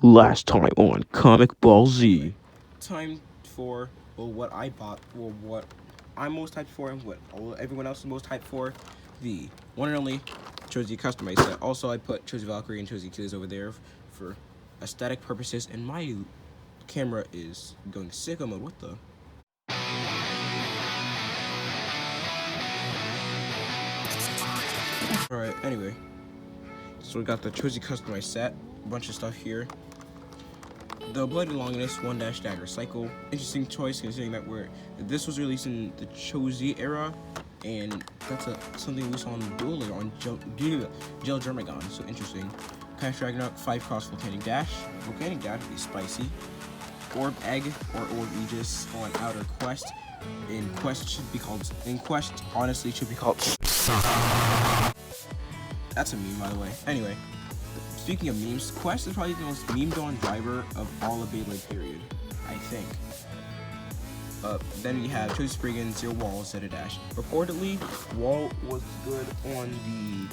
Last time on Comic Ball Z. Time for what I bought, what I'm most hyped for, and what everyone else is most hyped for, the one and only Chouzetsu customized set. Also, I put Chouzetsu Valkyrie and Chouzetsu Kids over there for aesthetic purposes, and my camera is going sicko mode. What the? Alright, anyway. So we got the Chouzetsu customized set, a bunch of stuff here. The Bloody Longinus 1- Dagger Cycle. Interesting choice considering that this was released in the Chouzetsu era, and that's something we saw on Dueler on Gel Germagon, so interesting. Cash Ragnaruk 5 cross Volcanic Dash. Volcanic Dash would be spicy. Orb Egg or Orb Aegis on Outer Quest. In Quest honestly should be called That's a meme, by the way. Anyway. Speaking of memes, Quest is probably the most memed on driver of all of Beyblade period, I think. Then we have Chouzetsu Spriggan, Zero Wall, Zeta Dash. Reportedly, Wall was good on the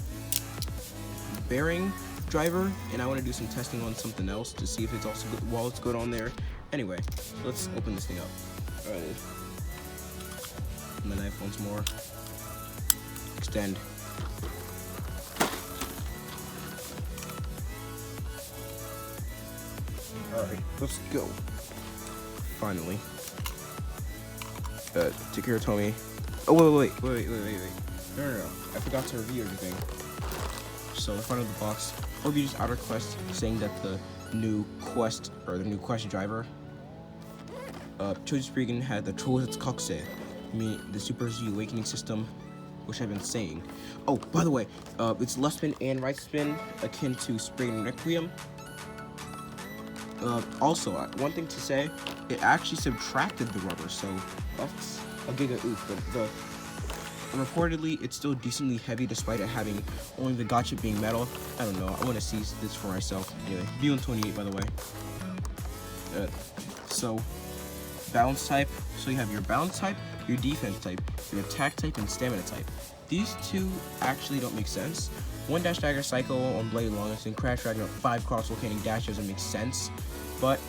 bearing driver, and I want to do some testing on something else to see if it's also good. Wall is good on there. Anyway, let's open this thing up. Alright. And the knife once more. Extend. Alright, let's go. Finally. Takira told me. Oh, wait. No. I forgot to review everything. So, the front of the box. Obi's Outer Quest saying that the new Quest, or the new Quest driver, Chouzetsu Spriggan had the Chouzetsu, the Super Z Awakening system, which I've been saying. Oh, by the way, it's left spin and right spin, akin to Spriggan Requiem. Also, one thing to say, it actually subtracted the rubber, so that's a giga oof. But reportedly, it's still decently heavy despite it having only the gotcha being metal. I don't know. I want to see this for myself. Anyway, B-128, by the way. So, balance type. So you have your balance type, your defense type, your attack type, and stamina type. These two actually don't make sense. 1- Dagger Cycle on Blade Longinus and Crash Ragnaruk 5 cross Volcanic Dash doesn't make sense. But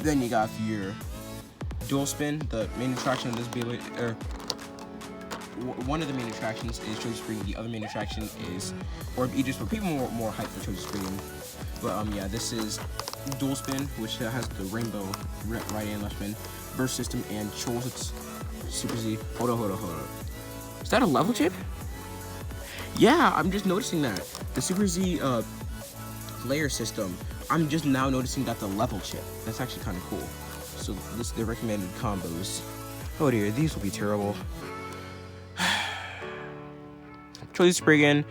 then you got your dual spin. The main attraction of this Beyblade, one of the main attractions is Chouzetsu Spriggan. The other main attraction is Orb Aegis, but people are more hyped for Chouzetsu Spriggan. But yeah, this is dual spin, which has the rainbow right and left spin, burst system, and Chouzetsu Super Z. Hold on. Is that a level chip? Yeah, I'm just noticing that the Super Z layer system. I'm just now noticing that the level chip. That's actually kind of cool. So this is the recommended combos. Oh dear, these will be terrible. Chouzetsu Spriggan,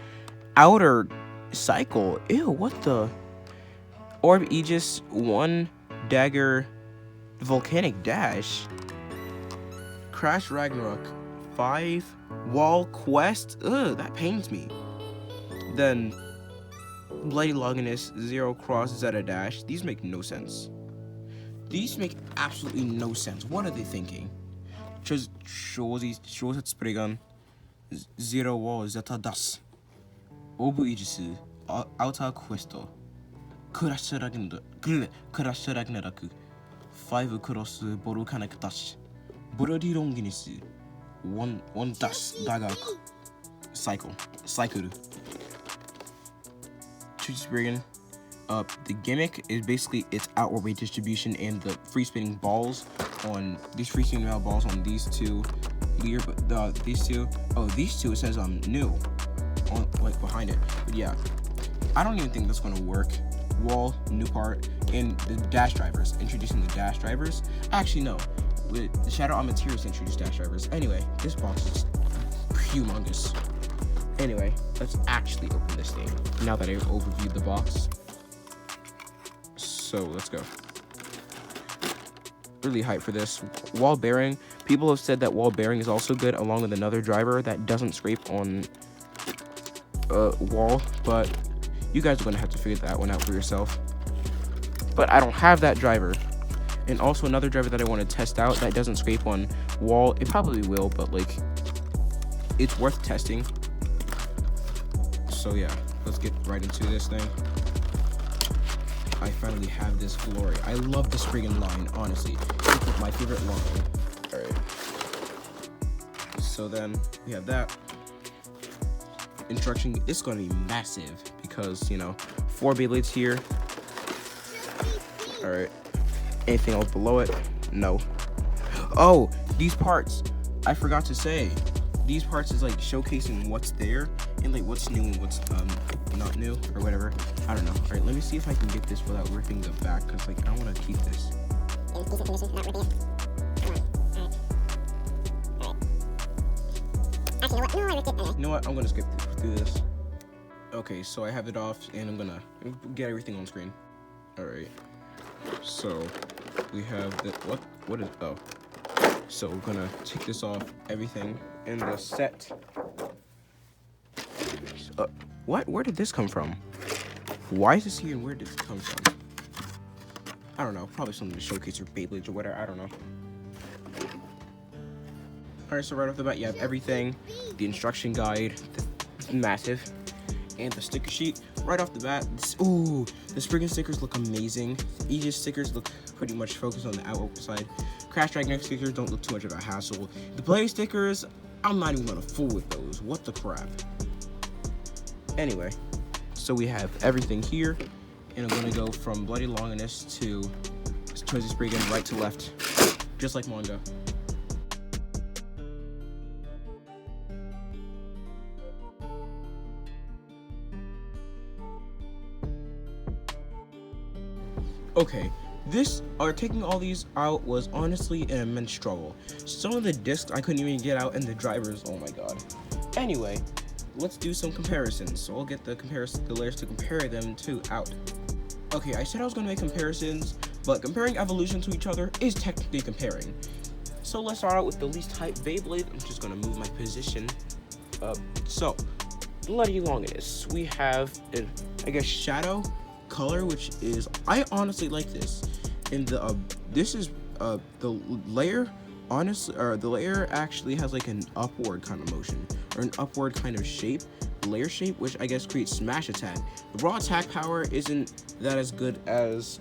Outer Cycle. Ew, what the? Orb Aegis 1 Dagger Volcanic Dash. Crash Ragnaruk 5 Wall Quest. Ugh, that pains me. Then Bloody Longinus 0 cross Zeta Dash. These make no sense. These make absolutely no sense. What are they thinking? Chouzetsu Spriggan 0 Wall Zeta Dash. Obu Aegis Outer Quest. Crash Ragnarok 5 cross Volcanic Dash. Bloody Longinus 1 dash Dagger Cycle. Chouzetsu Spriggan. The gimmick is basically its outward weight distribution and the free spinning balls on these free spinning balls on these two. These two. Oh, these two. It says new on like behind it. But yeah, I don't even think that's gonna work. Wall, new part, and the dash drivers. Introducing the dash drivers. Actually, no. With the Shadow on Materials introduced dash drivers. Anyway, this box is humongous. Anyway, let's actually open this thing now that I've overviewed the box. So let's go. Really hyped for this. Wall bearing. People have said that wall bearing is also good along with another driver that doesn't scrape on wall, but you guys are gonna have to figure that one out for yourself. But I don't have that driver. And also another driver that I want to test out that doesn't scrape on wall. It probably will, but like, it's worth testing. So yeah, let's get right into this thing. I finally have this glory. I love the Spriggan line, honestly. It's my favorite line. Alright. So then we have that. Instruction, it's going to be massive because, you know, 4 Beyblades here. Alright. Anything else below it? No. Oh, these parts. I forgot to say. These parts is like showcasing what's there and like what's new and what's not new or whatever. I don't know. Alright, let me see if I can get this without ripping the back because like I want to keep this. You know what? I'm gonna skip through this. Okay, so I have it off, and I'm gonna get everything on screen. All right. So we have the what is oh. So we're gonna take this off. Everything in the set. What? Where did this come from? Why is this here, and where did this come from? I don't know. Probably something to showcase your Beyblades or whatever. I don't know. Alright, so right off the bat, you have everything. The instruction guide, massive, and the sticker sheet. Right off the bat, ooh, the Spriggan stickers look amazing. The Aegis stickers look pretty much focused on the outside. Crash Ragnaruk stickers don't look too much of a hassle. The Play stickers, I'm not even gonna fool with those. What the crap? Anyway, so we have everything here, and I'm gonna go from Bloody Longinus to Chouzetsu Spriggan, right to left, just like manga. Okay, taking all these out was honestly an immense struggle. Some of the discs I couldn't even get out, and the drivers, oh my god. Anyway, let's do some comparisons. So I'll get the layers to compare them to out. Okay, I said I was going to make comparisons, but comparing evolution to each other is technically comparing. So let's start out with the least hype Beyblade. I'm just going to move my position up. So, Bloody Longinus. We have, I guess, shadow color, which is, I honestly like this. And this is the layer, honestly, or the layer actually has like an upward kind of motion, or an upward kind of shape, layer shape, which I guess creates smash attack. The raw attack power isn't that as good as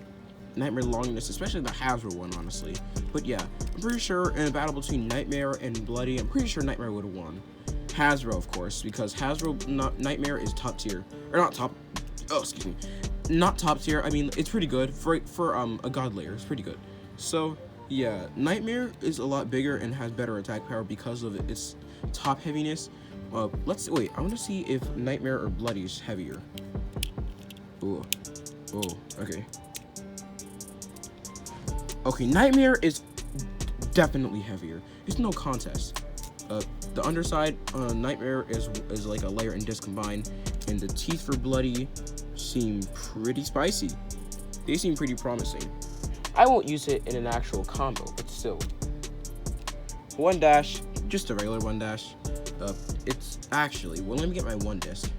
Nightmare Longinus, especially the Hasbro one, honestly. But yeah, I'm pretty sure in a battle between Nightmare and Bloody, I'm pretty sure Nightmare would have won. Hasbro, of course, because Hasbro, Nightmare is top tier, or not top, oh, excuse me. Not top tier, I mean, it's pretty good. For a god layer, it's pretty good. So, yeah, Nightmare is a lot bigger and has better attack power because of its top heaviness. Wait, I want to see if Nightmare or Bloody is heavier. Ooh, okay. Okay, Nightmare is definitely heavier. It's no contest. The underside on Nightmare is like a layer and disc combined, and the teeth for Bloody seem pretty spicy. They seem pretty promising. I won't use it in an actual combo, but still. One dash, just a regular one dash. It's actually, well, let me get my one disc.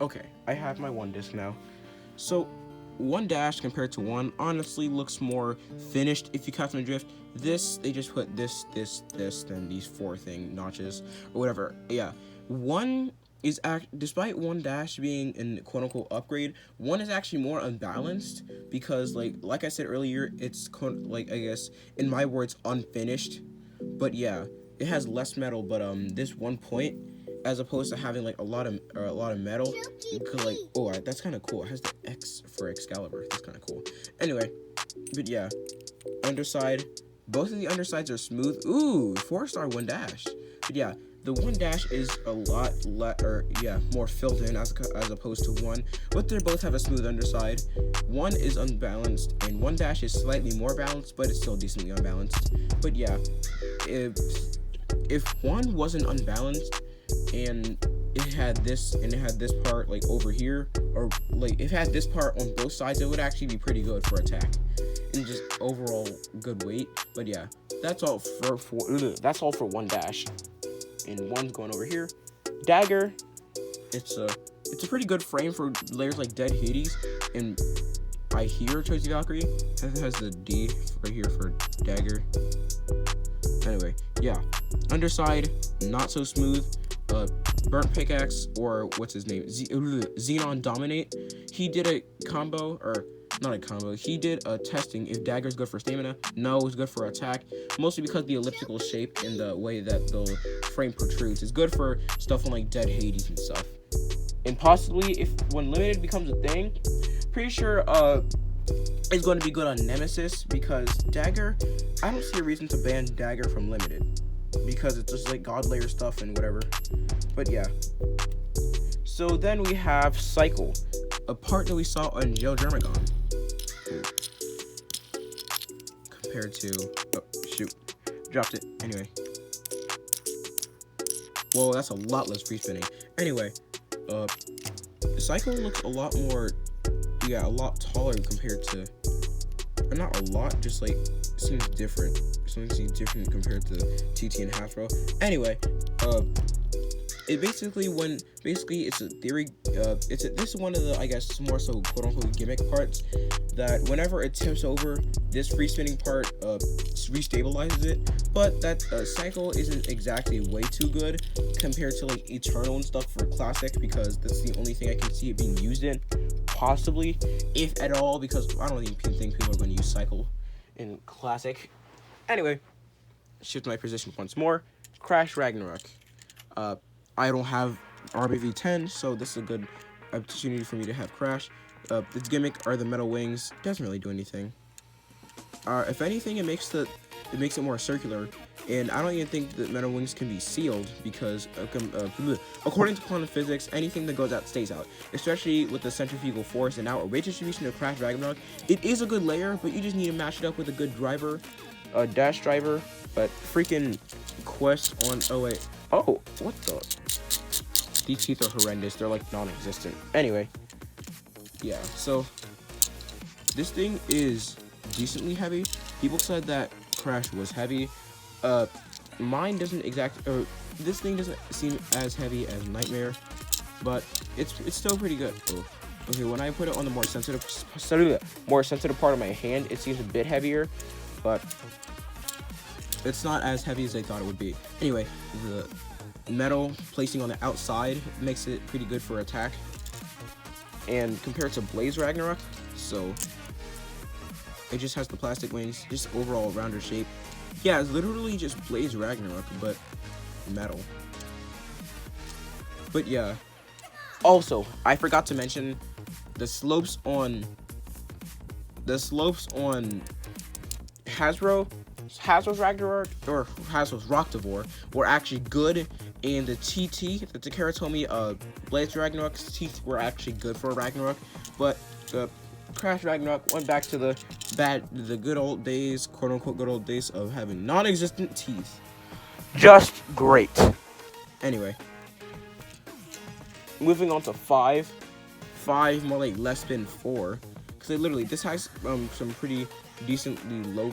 Okay, I have my one disc now. So, one dash compared to one honestly looks more finished if you catch my drift. This, they just put this, then these 4 notches, or whatever. Yeah, one is despite one dash being an quote-unquote upgrade, one is actually more unbalanced because like I said earlier, it's like, I guess in my words, unfinished. But yeah, it has less metal, but this 1 point, as opposed to having like a lot of metal, because like, oh, that's kind of cool. It has the X for Excalibur. That's kind of cool. Anyway, but yeah, underside, both of the undersides are smooth. Ooh, 4-star one dash. But yeah, the one dash is a lot more filled in as opposed to one, but they both have a smooth underside. One is unbalanced and one dash is slightly more balanced, but it's still decently unbalanced. But yeah, if one wasn't unbalanced and it had this part like over here, or like if it had this part on both sides, it would actually be pretty good for attack and just overall good weight. But yeah, that's all for one dash. And one's going over here. Dagger, it's a pretty good frame for layers like Dead Hades, and I hear Chouzetsu Valkyrie has the D right here for Dagger. Anyway, yeah, underside not so smooth. Burnt Pickaxe, or what's his name, Xenon Dominate. He did a combo, or not a combo, he did a testing if Dagger is good for stamina. No, it's good for attack, mostly because the elliptical shape and the way that the frame protrudes is good for stuff on like Dead Hades and stuff. And possibly, if when limited becomes a thing, pretty sure it's going to be good on Nemesis, because Dagger, I don't see a reason to ban Dagger from limited, because it's just like god layer stuff and whatever. But yeah, so then we have Cycle, a part that we saw on Geo Germagon, compared to, oh shoot, dropped it. Anyway, whoa, that's a lot less free spinning. Anyway, Cycle looks a lot more, yeah, a lot taller compared to, or not a lot, just like seems different. Something seems different compared to TT and Hasbro. Anyway, it basically it's a theory. This is one of the, I guess, more so quote unquote gimmick parts, that whenever it tips over, this free spinning part restabilizes it. But that Cycle isn't exactly way too good compared to like Eternal and stuff for Classic, because that's the only thing I can see it being used in, possibly, if at all, because I don't even think people are going to use Cycle in Classic. Anyway, shift my position once more. Crash Ragnarok. I don't have RBV10, so this is a good opportunity for me to have Crash. Its gimmick are the metal wings. Doesn't really do anything. If anything, it makes it more circular, and I don't even think that metal wings can be sealed, because according to quantum physics, anything that goes out stays out, especially with the centrifugal force and outward weight distribution of Crash Ragnarok. It is a good layer, but you just need to match it up with a good driver, dash driver. But freaking quest on, oh wait, oh, what the, these teeth are horrendous, they're like non-existent. Anyway, yeah, so this thing is decently heavy. People said that Crash was heavy. Mine doesn't this thing doesn't seem as heavy as Nightmare, but it's still pretty good. Oh, okay, when I put it on the more sensitive part of my hand, it seems a bit heavier, but it's not as heavy as I thought it would be. Anyway, the metal placing on the outside makes it pretty good for attack, and compared to Blaze Ragnarok, so it just has the plastic wings, just overall rounder shape. Yeah, it's literally just Blaze Ragnarok, but metal. But yeah, also I forgot to mention the slopes on Hasbro's Ragnarok, or Hasbro's Rocktavor, were actually good, and the TT, the Takara Blaze Ragnarok's teeth were actually good for Ragnarok, but Crash Ragnarok went back to the good old days, quote unquote good old days, of having non-existent teeth. Just great. Anyway, moving on to 5, more like less than 4, because literally this has some pretty decently low.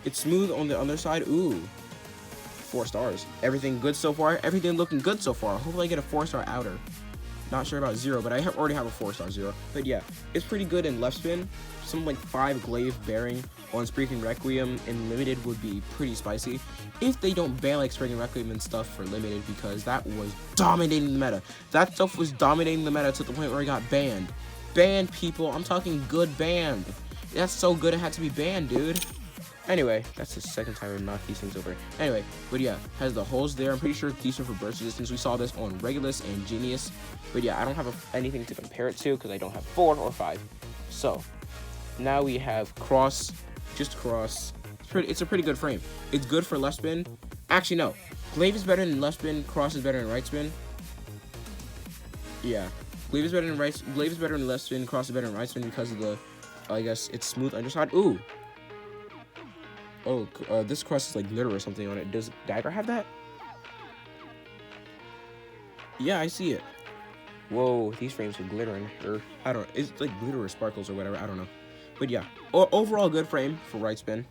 It's smooth on the underside. Ooh, 4 stars. Everything good so far. Everything looking good so far. Hopefully I get a 4-star outer. Not sure about 0, but I already have a 4-star 0. But yeah, it's pretty good in left spin. Some like 5 glaive bearing on Spriggan Requiem in limited would be pretty spicy, if they don't ban like Spriggan Requiem and stuff for limited, because that was dominating the meta. That stuff was dominating the meta to the point where it got banned. Banned, people. I'm talking good banned. That's so good it had to be banned, dude. Anyway, that's the second time I've knocked these things over. Anyway, but yeah, has the holes there. I'm pretty sure it's decent for burst resistance. We saw this on Regulus and Genius. But yeah, I don't have anything to compare it to, because I don't have 4 or 5. So, now we have Cross. Just Cross. It's a pretty good frame. It's good for left spin. Actually, no. Glaive is better than left spin. Cross is better than right spin. Yeah. Glaive is better than left spin. Cross is better than right spin because of the, I guess, it's smooth underside. Ooh. Oh, this cross is like glitter or something on it. Does Dagger have that? Yeah, I see it. Whoa, these frames are glittering. Or, I don't know. It's like glitter or sparkles or whatever. I don't know. But yeah, overall good frame for right spin.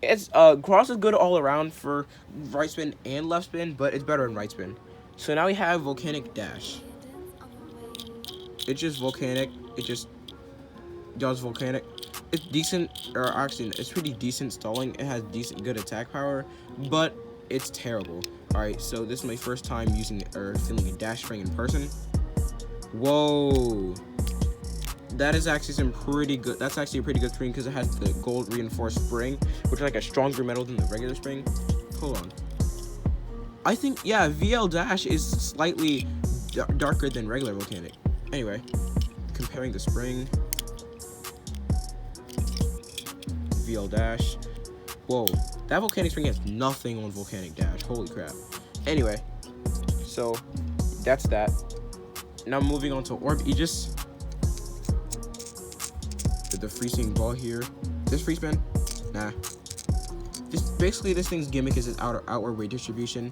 It's, cross is good all around for right spin and left spin, but it's better in right spin. So now we have Volcanic Dash. It's just Volcanic. It just does Volcanic. It's decent, or actually, it's pretty decent stalling. It has good attack power, but it's terrible. Alright, so this is my first time using or feeling a dash spring in person. Whoa. That is actually some pretty good. That's actually a pretty good spring because it has the gold reinforced spring, which is like a stronger metal than the regular spring. Hold on. I think, yeah, VL Dash is slightly darker than regular Volcanic. Anyway, comparing the spring. VL Dash. Whoa, that Volcanic spring has nothing on Volcanic Dash. Holy crap. Anyway, so that's that. Now moving on to Orb Aegis. The freezing ball here. This free spin? Nah. Basically this thing's gimmick is its outward weight distribution.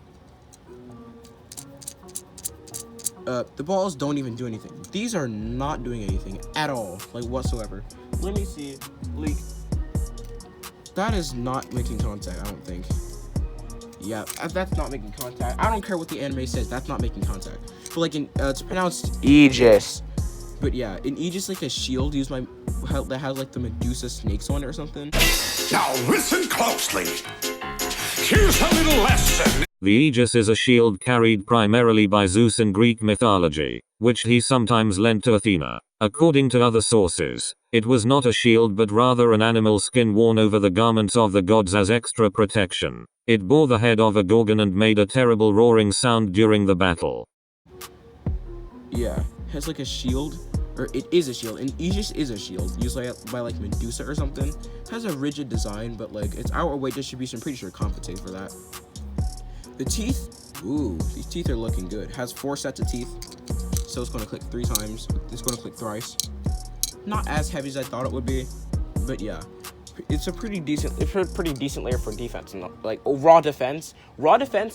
The balls don't even do anything. These are not doing anything at all, like whatsoever. Let me see. Like, that is not making contact, I don't think. Yeah, that's not making contact. I don't care what the anime says, that's not making contact. But like it's pronounced Aegis. But yeah, in Aegis, like a shield used that has like the Medusa snakes on it or something. Now listen closely. Here's a little lesson. The Aegis is a shield carried primarily by Zeus in Greek mythology, which he sometimes lent to Athena. According to other sources, it was not a shield but rather an animal skin worn over the garments of the gods as extra protection. It bore the head of a gorgon and made a terrible roaring sound during the battle. Yeah, it has like a shield, or it is a shield, and Aegis is a shield, used by like Medusa or something. It has a rigid design, but like its outward weight distribution, I'm pretty sure compensates for that. The teeth, ooh, these teeth are looking good. It has 4 sets of teeth, so it's gonna click 3 times. It's gonna click thrice. Not as heavy as I thought it would be, but yeah, it's a pretty decent layer for defense. And like raw defense,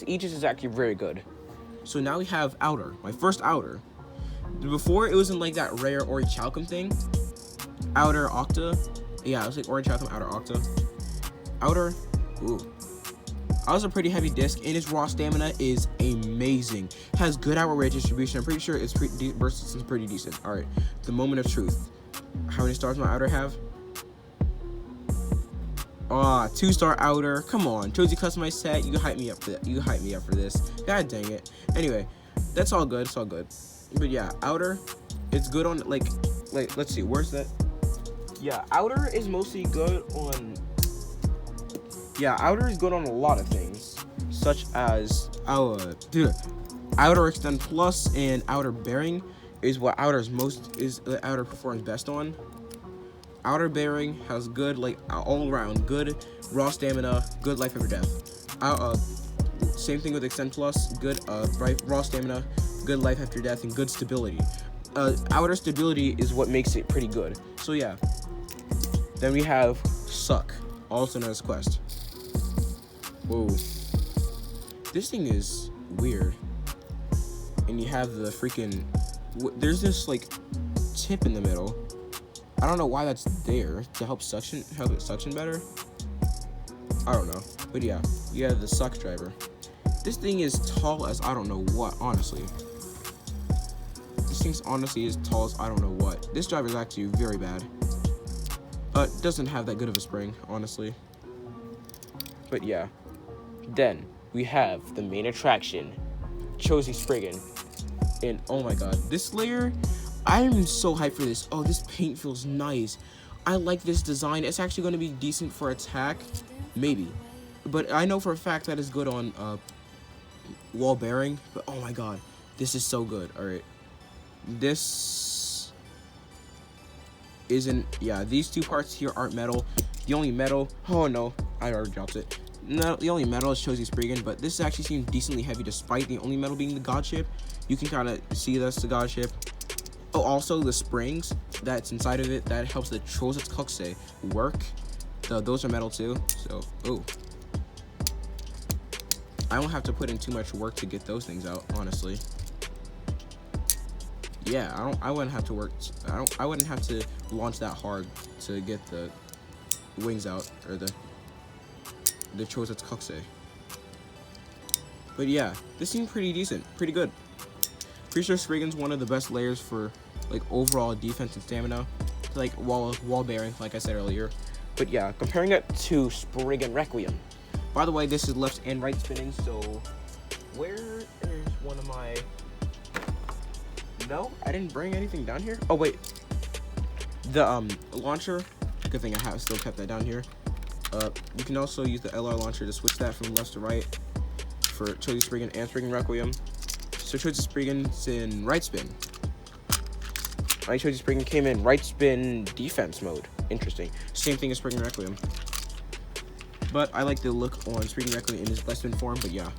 Aegis is actually very good. So now we have outer, my first outer. Before it wasn't like that rare Orichalcum thing. Outer Octa. Yeah, it was like Orichalcum, outer Octa. Outer, ooh. That was a pretty heavy disc, and its raw stamina is amazing. Has good outward weight distribution. I'm pretty sure its burst is pretty decent. Alright, the moment of truth. How many stars my outer have? 2-star outer. Come on, chose you customized set. You hype me up for that. You hype me up for this. God dang it. Anyway, that's all good. It's all good. But yeah, outer, it's good on like let's see, where's that? Yeah, outer is mostly good on. Yeah, outer is good on a lot of things, such as outer extend plus and outer bearing is what outer performs best on. Outer bearing has good like all around good raw stamina, good life after death. Same thing with extend plus, good raw stamina, good life after death, and good stability. Outer stability is what makes it pretty good. So yeah. Then we have Succ, also known as Quest. Whoa. This thing is weird. And you have the freaking... There's this, like, tip in the middle. I don't know why that's there. To help it suction better? I don't know. But yeah, you have the Succ driver. This thing is tall as I don't know what, honestly. This thing's honestly as tall as I don't know what. This driver is actually very bad. Doesn't have that good of a spring, honestly. But yeah. Then we have the main attraction, Chouzetsu Spriggan. And oh my god, this layer, I am so hyped for this. Oh, this paint feels nice. I like this design. It's actually going to be decent for attack, maybe. But I know for a fact that it's good on wall bearing. But oh my god, this is so good. All right, this isn't. Yeah, these two parts here aren't metal. The only metal. Oh no, I already dropped it. No, the only metal is Chouzetsu Spriggan, but this actually seems decently heavy despite the only metal being the god ship. You can kind of see that's the god ship. Oh, also the springs that's inside of it, that helps the Chouzetsu work. Those are metal too, so, oh. I don't have to put in too much work to get those things out, honestly. Yeah, I wouldn't have to work, I wouldn't have to launch that hard to get the wings out, or the Chouzetsu. But yeah, this seemed pretty decent, pretty good. Pretty sure Spriggan's one of the best layers for like overall defense and stamina, like wall bearing, like I said earlier. But yeah, comparing it to Spriggan Requiem. By the way, this is left and right spinning, so where is one of my... No, I didn't bring anything down here. Oh, wait. The launcher. Good thing I have still kept that down here. You can also use the LR launcher to switch that from left to right for Chouzetsu Spriggan and Spriggan Requiem. So Chouzetsu Spriggan's in right spin. My Chouzetsu Spriggan came in right spin defense mode. Interesting. Same thing as Spriggan Requiem. But I like the look on Spriggan Requiem in his left spin form. But yeah,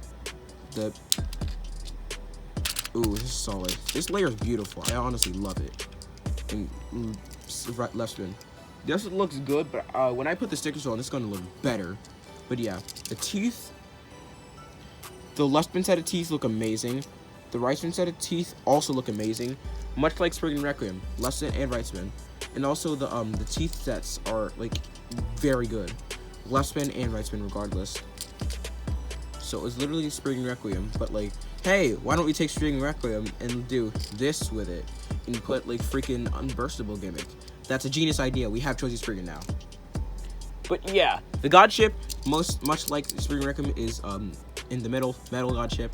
ooh, this is solid. This layer is beautiful. I honestly love it. And right, left spin. This looks good, but when I put the stickers on, it's gonna look better. But yeah, the teeth. The left spin set of teeth look amazing. The right spin set of teeth also look amazing, much like Spriggan Requiem, left spin and right spin. And also the teeth sets are like very good, left spin and right spin regardless. So it's literally Spriggan Requiem, but like, hey, why don't we take Spriggan Requiem and do this with it and put like freaking unburstable gimmick? That's a genius idea. We have Chouzetsu Spriggan now. But yeah, the god ship, much like Spriggan Requiem, is in the metal god ship.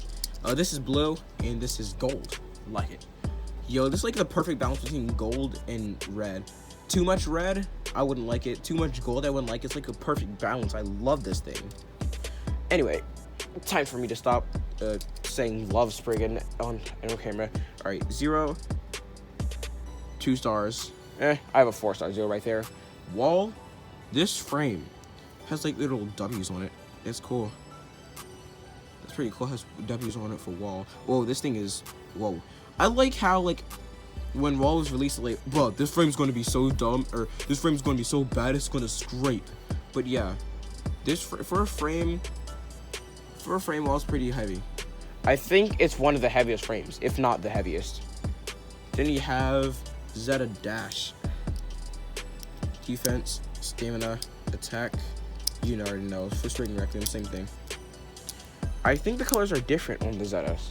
This is blue and this is gold. Like it. Yo, this is like the perfect balance between gold and red. Too much red, I wouldn't like it. Too much gold, I wouldn't like it. It's like a perfect balance. I love this thing. Anyway, time for me to stop saying love Spriggan on camera. Alright, 0, 2 stars. I have a 4-star 0 right there. Wall, this frame has like little W's on it. It's cool. That's pretty cool. It has W's on it for wall. Whoa, this thing is, whoa. I like how, like, when Wall was released, like, bro, this frame's gonna be so dumb, or this frame's gonna be so bad, it's gonna scrape. But yeah, this for a frame, Wall's pretty heavy. I think it's one of the heaviest frames, if not the heaviest. Then you have Zeta dash. Defense, stamina, attack. You already know. For Spriggan Requiem, same thing. I think the colors are different on the Zetas.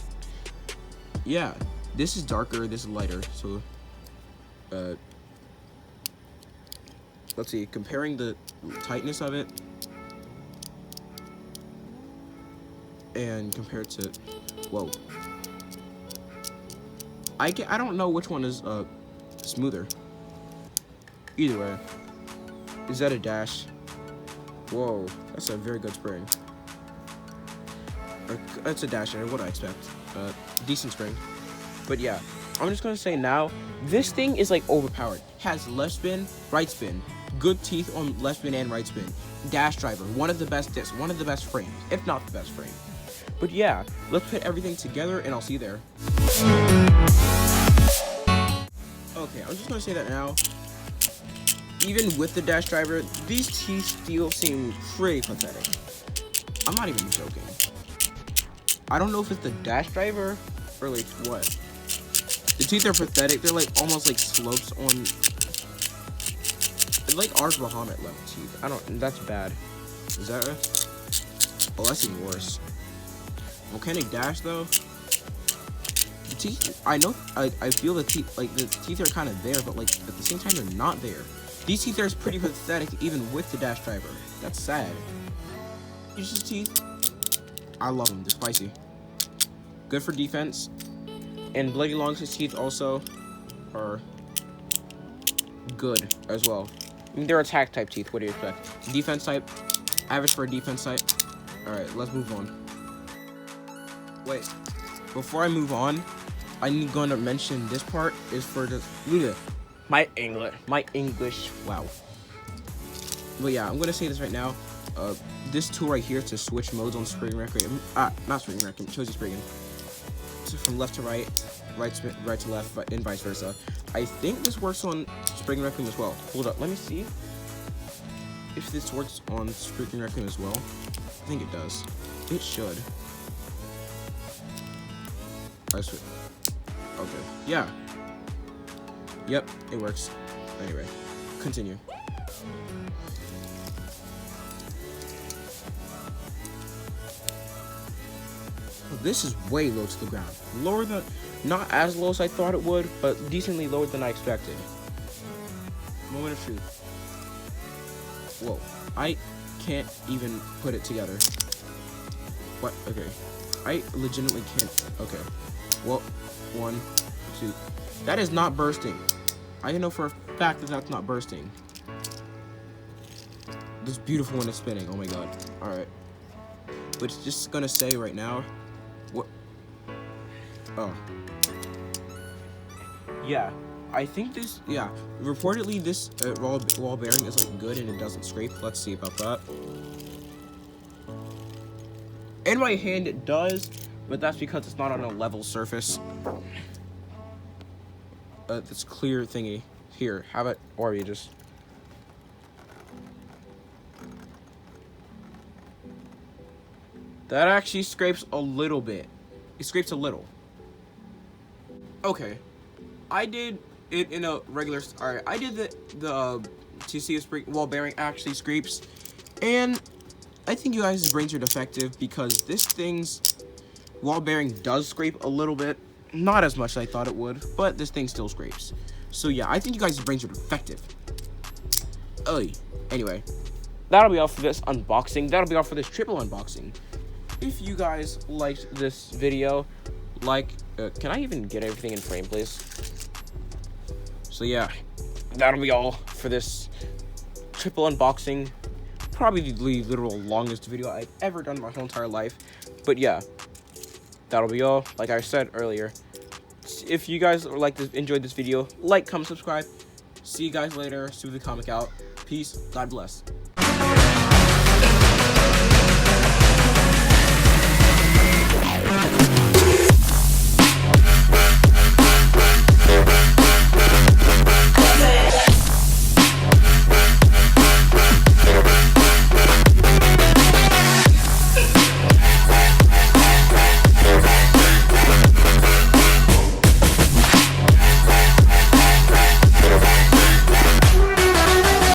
Yeah. This is darker, this is lighter, so, let's see, comparing the tightness of it, and compared to, whoa, I don't know which one is, smoother. Either way, is that a dash? Whoa, that's a very good spring. That's a dash, what do I expect? Decent spring. But yeah, I'm just gonna say now, this thing is like overpowered. Has left spin, right spin, good teeth on left spin and right spin. Dash driver, one of the best discs, one of the best frames, if not the best frame. But yeah, let's put everything together and I'll see you there. Okay, I'm just gonna say that now. Even with the dash driver, these teeth still seem pretty pathetic. I'm not even joking. I don't know if it's the dash driver or like what. The teeth are pathetic. They're like almost like slopes on. It's like Arch Bahamut level teeth. I don't. That's bad. Is that right? Oh, that's even worse. Volcanic dash though. The teeth. I know. I feel the teeth. Like the teeth are kind of there, but like at the same time they're not there. These teeth are pretty pathetic even with the dash driver. That's sad. These teeth. I love them. They're spicy. Good for defense. And Bloody Longinus teeth also are good as well. I mean, they're attack type teeth. What do you expect? Defense type. Average for a defense type. Alright, let's move on. Wait. Before I move on, I'm going to mention this part is for the... My English. Wow. But yeah, I'm going to say this right now. This tool right here to switch modes on Spriggan Requiem. Not Spriggan Requiem. Chouzetsu Spriggan. So from left to right, right to left, and vice versa. I think this works on Spriggan Requiem as well. Hold up, let me see if this works on Spriggan Requiem as well. I think it does. It should. Okay. Yeah. Yep, it works. Anyway, continue. This is way low to the ground. Lower than, not as low as I thought it would, but decently lower than I expected. Moment of truth. Whoa, I can't even put it together. What? Okay. I legitimately can't. Okay. Well, 1, 2. That is not bursting. I know for a fact that that's not bursting. This beautiful one is spinning. Oh my god. Alright. But it's just gonna say right now. What? Oh. Yeah. I think this. Yeah. Reportedly, this wall bearing is like good and it doesn't scrape. Let's see about that. In my hand, it does, but that's because it's not on a level surface. This clear thingy. Here, have it, or you just. That actually scrapes a little bit. It scrapes a little. Okay. I did it in a regular. Alright, I did the TC spring wall bearing actually scrapes. And I think you guys' brains are defective because this thing's wall bearing does scrape a little bit. Not as much as I thought it would, but this thing still scrapes. So yeah, I think you guys' brains are defective. Anyway, that'll be all for this unboxing. That'll be all for this triple unboxing. If you guys liked this video, can I even get everything in frame, please? So yeah, that'll be all for this triple unboxing. Probably the literal longest video I've ever done in my whole entire life. But yeah, that'll be all. Like I said earlier, if you guys enjoyed this video, like, comment, subscribe. See you guys later. See the comic out. Peace. God bless.